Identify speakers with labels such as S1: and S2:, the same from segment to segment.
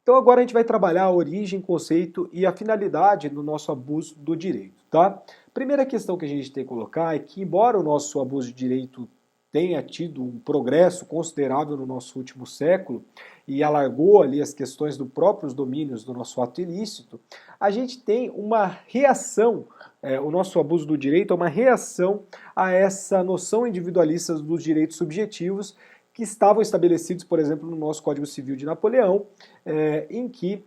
S1: Então agora a gente vai trabalhar a origem, conceito e a finalidade do nosso abuso do direito, tá? Primeira questão que a gente tem que colocar é que, embora o nosso abuso de direito tenha tido um progresso considerável no nosso último século e alargou ali as questões dos próprios domínios do nosso ato ilícito, a gente tem uma reação, o nosso abuso do direito é uma reação a essa noção individualista dos direitos subjetivos que estavam estabelecidos, por exemplo, no nosso Código Civil de Napoleão, em que,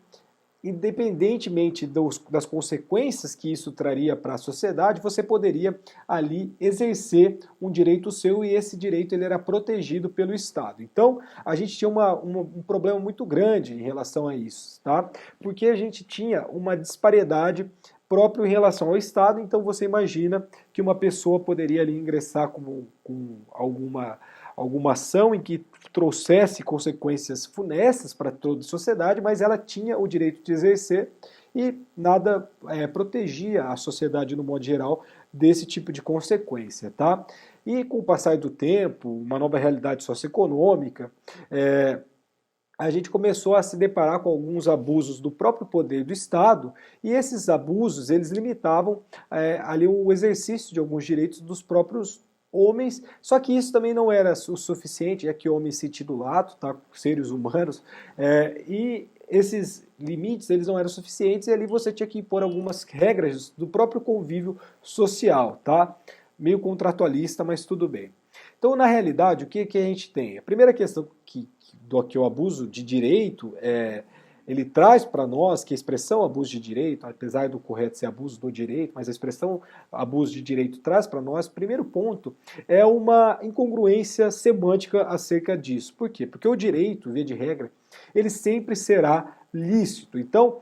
S1: independentemente das consequências que isso traria para a sociedade, você poderia ali exercer um direito seu e esse direito ele era protegido pelo Estado. Então, a gente tinha um problema muito grande em relação a isso, tá? Porque a gente tinha uma disparidade próprio em relação ao Estado, então você imagina que uma pessoa poderia ali ingressar com alguma ação em que trouxesse consequências funestas para toda a sociedade, mas ela tinha o direito de exercer e nada protegia a sociedade no modo geral desse tipo de consequência, tá? E com o passar do tempo, uma nova realidade socioeconômica, a gente começou a se deparar com alguns abusos do próprio poder do Estado, e esses abusos eles limitavam ali o exercício de alguns direitos dos próprios homens, só que isso também não era o suficiente, já que homens sentido lato, tá, seres humanos, e esses limites eles não eram suficientes, e ali você tinha que impor algumas regras do próprio convívio social, tá? Meio contratualista, mas tudo bem. Então, na realidade, o que a gente tem? A primeira questão que o abuso de direito ele traz para nós que a expressão abuso de direito, apesar do correto ser abuso do direito, mas a expressão abuso de direito traz para nós, primeiro ponto, é uma incongruência semântica acerca disso. Por quê? Porque o direito, via de regra, ele sempre será lícito. Então,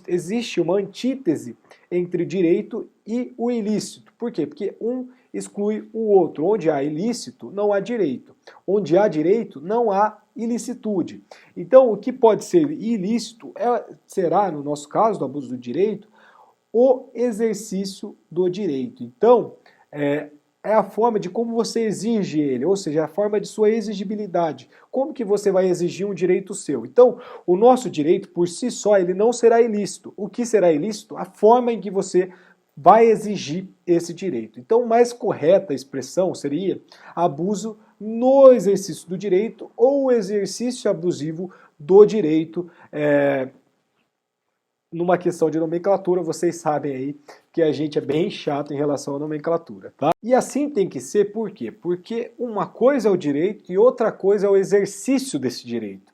S1: existe uma antítese entre o direito e o ilícito. Por quê? Porque um exclui o outro. Onde há ilícito, não há direito. Onde há direito, não há ilicitude. Então, o que pode ser ilícito será, no nosso caso, do abuso do direito, o exercício do direito. Então, é a forma de como você exige ele, ou seja, a forma de sua exigibilidade. Como que você vai exigir um direito seu? Então, o nosso direito, por si só, ele não será ilícito. O que será ilícito? A forma em que você vai exigir esse direito. Então, mais correta a expressão seria abuso no exercício do direito ou exercício abusivo do direito. Numa questão de nomenclatura, vocês sabem aí que a gente é bem chato em relação à nomenclatura, tá? E assim tem que ser, por quê? Porque uma coisa é o direito e outra coisa é o exercício desse direito.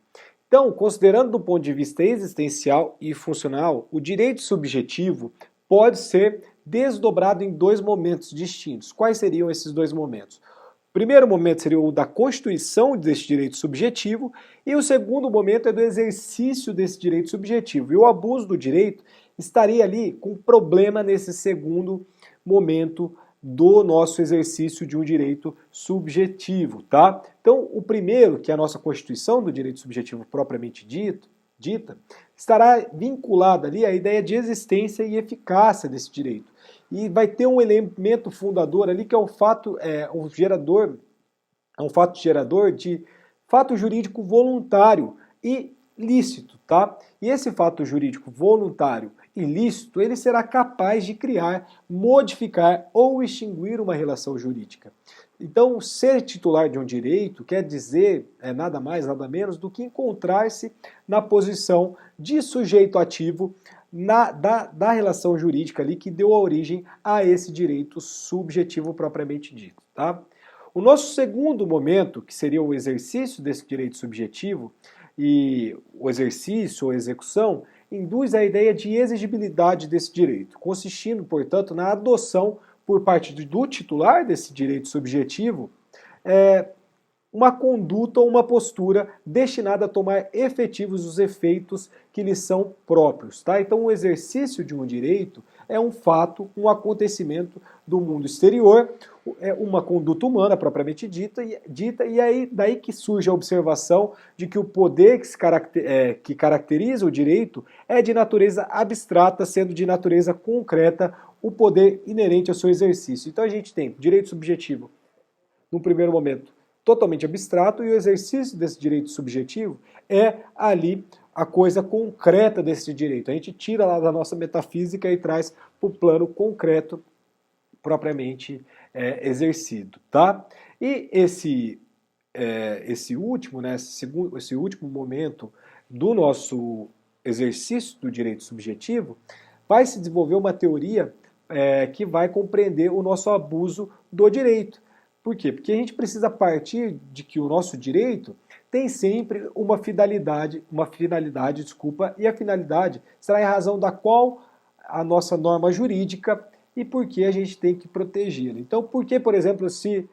S1: Então, considerando do ponto de vista existencial e funcional, o direito subjetivo pode ser desdobrado em dois momentos distintos. Quais seriam esses dois momentos? O primeiro momento seria o da constituição desse direito subjetivo e o segundo momento é do exercício desse direito subjetivo. E o abuso do direito estaria ali com problema nesse segundo momento do nosso exercício de um direito subjetivo, tá? Então, o primeiro, que é a nossa constituição do direito subjetivo propriamente dita, estará vinculada ali à ideia de existência e eficácia desse direito. E vai ter um elemento fundador ali que é um fato gerador de fato jurídico voluntário e lícito, tá? E esse fato jurídico voluntário e lícito, ele será capaz de criar, modificar ou extinguir uma relação jurídica. Então, ser titular de um direito quer dizer nada mais, nada menos do que encontrar-se na posição de sujeito ativo da relação jurídica ali que deu origem a esse direito subjetivo propriamente dito, tá? O nosso segundo momento, que seria o exercício desse direito subjetivo, e o exercício ou execução, induz a ideia de exigibilidade desse direito, consistindo, portanto, na adoção por parte do titular desse direito subjetivo uma conduta ou uma postura destinada a tomar efetivos os efeitos que lhes são próprios, tá? Então, o exercício de um direito é um fato, um acontecimento do mundo exterior, é uma conduta humana propriamente dita e aí daí que surge a observação de que o poder que caracteriza o direito é de natureza abstrata, sendo de natureza concreta o poder inerente ao seu exercício. Então, a gente tem direito subjetivo, no primeiro momento, totalmente abstrato, e o exercício desse direito subjetivo é ali a coisa concreta desse direito. A gente tira lá da nossa metafísica e traz para o plano concreto propriamente exercido, tá? E esse último, né, esse último momento do nosso exercício do direito subjetivo, vai se desenvolver uma teoria que vai compreender o nosso abuso do direito. Por quê? Porque a gente precisa partir de que o nosso direito tem sempre uma finalidade, e a finalidade será em razão da qual a nossa norma jurídica e por que a gente tem que protegê-la. Então, por que, por exemplo, se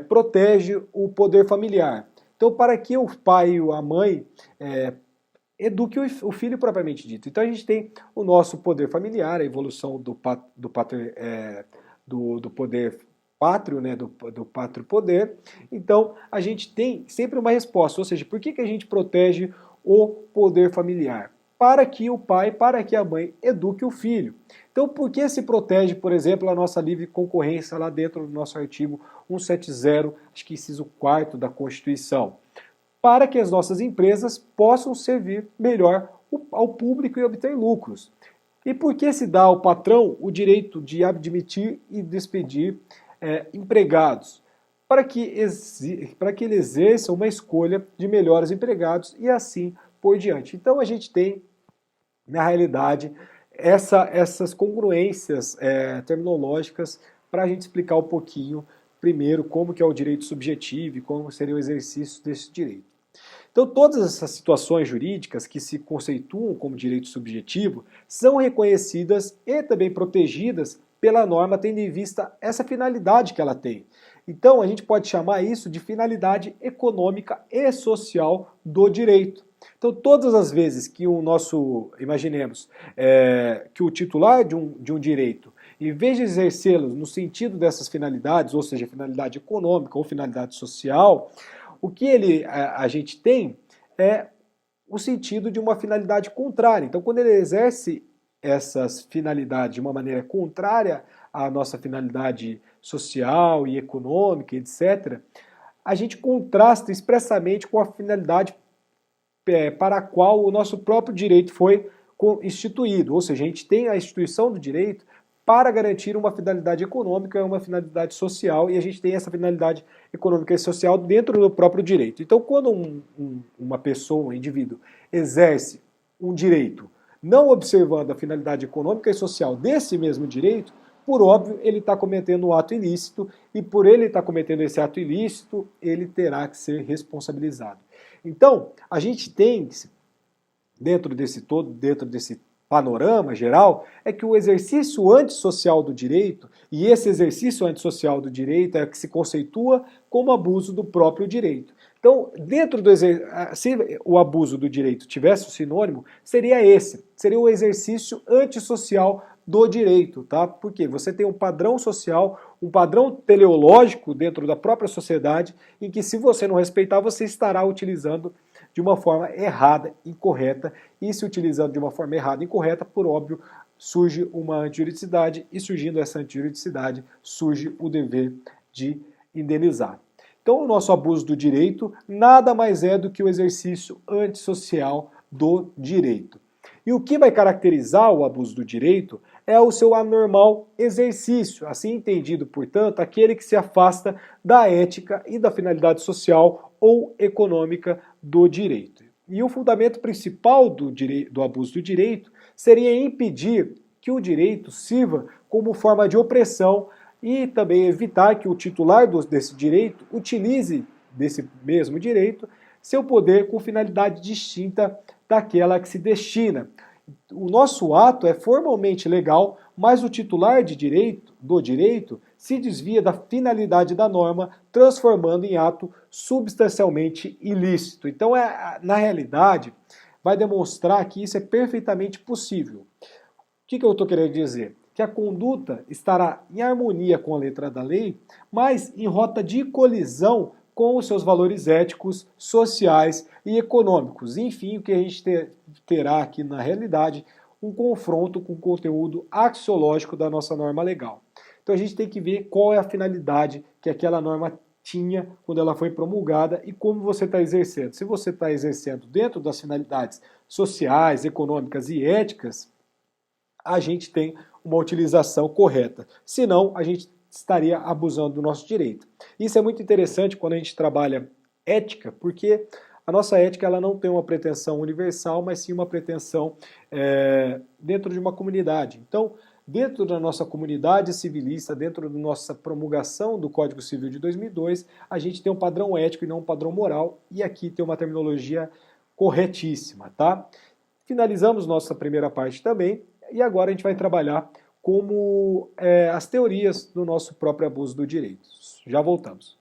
S1: protege o poder familiar? Então, para que o pai ou a mãe eduque o filho propriamente dito. Então, a gente tem o nosso poder familiar, a evolução do poder pátrio, né, do pátrio poder. Então, a gente tem sempre uma resposta, ou seja, por que a gente protege o poder familiar? Para que o pai, para que a mãe eduque o filho. Então, por que se protege, por exemplo, a nossa livre concorrência lá dentro do nosso artigo 170, acho que inciso 4º da Constituição? Para que as nossas empresas possam servir melhor ao público e obter lucros. E por que se dá ao patrão o direito de admitir e despedir empregados? Para que ele exerça uma escolha de melhores empregados e assim por diante. Então a gente tem, na realidade, essas congruências terminológicas para a gente explicar um pouquinho, primeiro, como que é o direito subjetivo e como seria o exercício desse direito. Então, todas essas situações jurídicas que se conceituam como direito subjetivo são reconhecidas e também protegidas pela norma, tendo em vista essa finalidade que ela tem. Então, a gente pode chamar isso de finalidade econômica e social do direito. Então, todas as vezes que imaginemos, que o titular de um direito, em vez de exercê-lo no sentido dessas finalidades, ou seja, finalidade econômica ou finalidade social, o que a gente tem é o sentido de uma finalidade contrária. Então, quando ele exerce essas finalidades de uma maneira contrária à nossa finalidade social e econômica, etc., a gente contrasta expressamente com a finalidade para a qual o nosso próprio direito foi instituído. Ou seja, a gente tem a instituição do direito para garantir uma finalidade econômica e uma finalidade social, e a gente tem essa finalidade econômica e social dentro do próprio direito. Então, quando uma pessoa, um indivíduo, exerce um direito não observando a finalidade econômica e social desse mesmo direito, por óbvio, ele está cometendo um ato ilícito, e por ele estar cometendo esse ato ilícito, ele terá que ser responsabilizado. Então, a gente tem, dentro desse panorama geral, é que o exercício antissocial do direito, e esse exercício antissocial do direito é que se conceitua como abuso do próprio direito. Então, se o abuso do direito tivesse o sinônimo, seria o exercício antissocial do direito, tá? Porque você tem um padrão social, um padrão teleológico dentro da própria sociedade, em que se você não respeitar, você estará utilizando de uma forma errada, incorreta, e se utilizando de uma forma errada, incorreta, por óbvio, surge uma antijuridicidade, e surgindo essa antijuridicidade, surge o dever de indenizar. Então, o nosso abuso do direito nada mais é do que o exercício antissocial do direito. E o que vai caracterizar o abuso do direito é o seu anormal exercício, assim entendido, portanto, aquele que se afasta da ética e da finalidade social ou econômica do direito. E o fundamento principal do abuso do direito seria impedir que o direito sirva como forma de opressão e também evitar que o titular desse direito utilize desse mesmo direito seu poder com finalidade distinta daquela que se destina. O nosso ato é formalmente legal, mas o titular do direito se desvia da finalidade da norma, transformando em ato substancialmente ilícito. Então, na realidade, vai demonstrar que isso é perfeitamente possível. O que eu estou querendo dizer? Que a conduta estará em harmonia com a letra da lei, mas em rota de colisão com os seus valores éticos, sociais e econômicos. Enfim, o que a gente terá aqui na realidade, um confronto com o conteúdo axiológico da nossa norma legal. Então a gente tem que ver qual é a finalidade que aquela norma tinha quando ela foi promulgada e como você está exercendo. Se você está exercendo dentro das finalidades sociais, econômicas e éticas, a gente tem uma utilização correta. Senão, a gente estaria abusando do nosso direito. Isso é muito interessante quando a gente trabalha ética, porque a nossa ética ela não tem uma pretensão universal, mas sim uma pretensão dentro de uma comunidade. Então, dentro da nossa comunidade civilista, dentro da nossa promulgação do Código Civil de 2002, a gente tem um padrão ético e não um padrão moral, e aqui tem uma terminologia corretíssima, tá? Finalizamos nossa primeira parte também, e agora a gente vai trabalhar como as teorias do nosso próprio abuso do direito. Já voltamos.